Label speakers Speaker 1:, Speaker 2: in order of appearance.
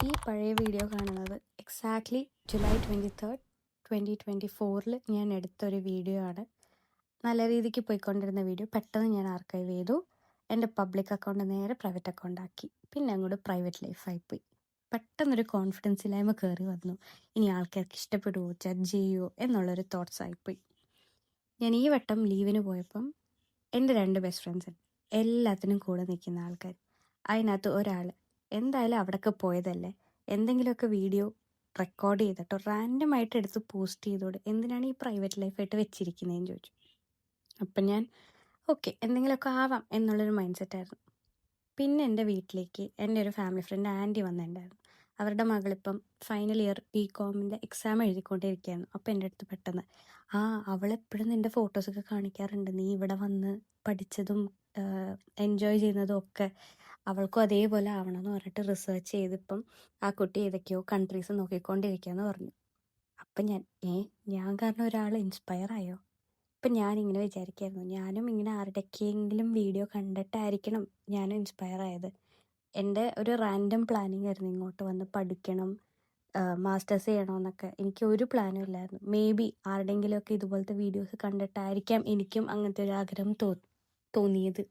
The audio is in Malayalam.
Speaker 1: ഈ പഴയ വീഡിയോ കാണുന്നത് എക്സാക്ട്ലി ജൂലൈ 23, 2024 ഞാൻ എടുത്തൊരു വീഡിയോ ആണ്. നല്ല രീതിക്ക് പോയിക്കൊണ്ടിരുന്ന വീഡിയോ പെട്ടെന്ന് ഞാൻ ആർക്കൈവ് ചെയ്തു. എൻ്റെ പബ്ലിക് അക്കൗണ്ട് നേരെ പ്രൈവറ്റ് അക്കൗണ്ട് ആക്കി. പിന്നെ അങ്ങോട്ട് പ്രൈവറ്റ് ലൈഫായിപ്പോയി. പെട്ടെന്നൊരു കോൺഫിഡൻസ് ഇല്ലായ്മ കയറി വന്നു. ഇനി ആൾക്കാർക്ക് ഇഷ്ടപ്പെടുമോ, ജഡ്ജ് ചെയ്യുമോ എന്നുള്ളൊരു തോട്ട്സ് ആയിപ്പോയി. ഞാൻ ഈ വട്ടം ലീവിന് പോയപ്പം എൻ്റെ 2 ബെസ്റ്റ് ഫ്രണ്ട്സ് എല്ലാത്തിനും കൂടെ നിൽക്കുന്ന ആൾക്കാർ. അതിനകത്ത് ഒരാൾ എന്തായാലും അവിടെയൊക്കെ പോയതല്ലേ, എന്തെങ്കിലുമൊക്കെ വീഡിയോ റെക്കോർഡ് ചെയ്തിട്ടോ റാൻഡമായിട്ട് എടുത്ത് പോസ്റ്റ് ചെയ്തോട്, എന്തിനാണ് ഈ പ്രൈവറ്റ് ലൈഫായിട്ട് വെച്ചിരിക്കുന്നതെന്ന് ചോദിച്ചു. അപ്പം ഞാൻ ഓക്കെ എന്തെങ്കിലുമൊക്കെ ആവാം എന്നുള്ളൊരു മൈൻഡ് സെറ്റായിരുന്നു. പിന്നെ എൻ്റെ വീട്ടിലേക്ക് എൻ്റെ ഒരു ഫാമിലി ഫ്രണ്ട് ആൻറ്റി വന്നിട്ടുണ്ടായിരുന്നു. അവരുടെ മകളിപ്പം ഫൈനൽ ഇയർ BComൻ്റെ എക്സാം എഴുതിക്കൊണ്ടിരിക്കുകയായിരുന്നു. അപ്പോൾ എൻ്റെ അടുത്ത് പെട്ടെന്ന് അവളെപ്പോഴും നിൻ്റെ ഫോട്ടോസൊക്കെ കാണിക്കാറുണ്ട്, നീ ഇവിടെ വന്ന് പഠിച്ചതും എൻജോയ് ചെയ്യുന്നതും ഒക്കെ അവൾക്കും അതേപോലെ ആവണമെന്ന് പറഞ്ഞിട്ട് റിസർച്ച് ചെയ്തിപ്പം ആ കുട്ടി ഏതൊക്കെയോ കൺട്രീസ് നോക്കിക്കൊണ്ടിരിക്കുകയെന്ന് പറഞ്ഞു. അപ്പം ഞാൻ കാരണം ഒരാൾ ഇൻസ്പയർ ആയോ? ഇപ്പം ഞാനിങ്ങനെ വിചാരിക്കായിരുന്നു, ഞാനും ഇങ്ങനെ ആരുടെയൊക്കെയെങ്കിലും വീഡിയോ കണ്ടിട്ടായിരിക്കണം ഞാനും ഇൻസ്പയർ ആയത്. എൻ്റെ ഒരു റാൻഡം പ്ലാനിങ് ആയിരുന്നു ഇങ്ങോട്ട് വന്ന് പഠിക്കണം, മാസ്റ്റേഴ്സ് ചെയ്യണമെന്നൊക്കെ. എനിക്ക് ഒരു പ്ലാനും ഇല്ലായിരുന്നു. മേ ബി ആരുടെയെങ്കിലുമൊക്കെ ഇതുപോലത്തെ വീഡിയോസ് കണ്ടിട്ടായിരിക്കാം എനിക്കും അങ്ങനത്തെ ഒരു ആഗ്രഹം തോന്നിയത്.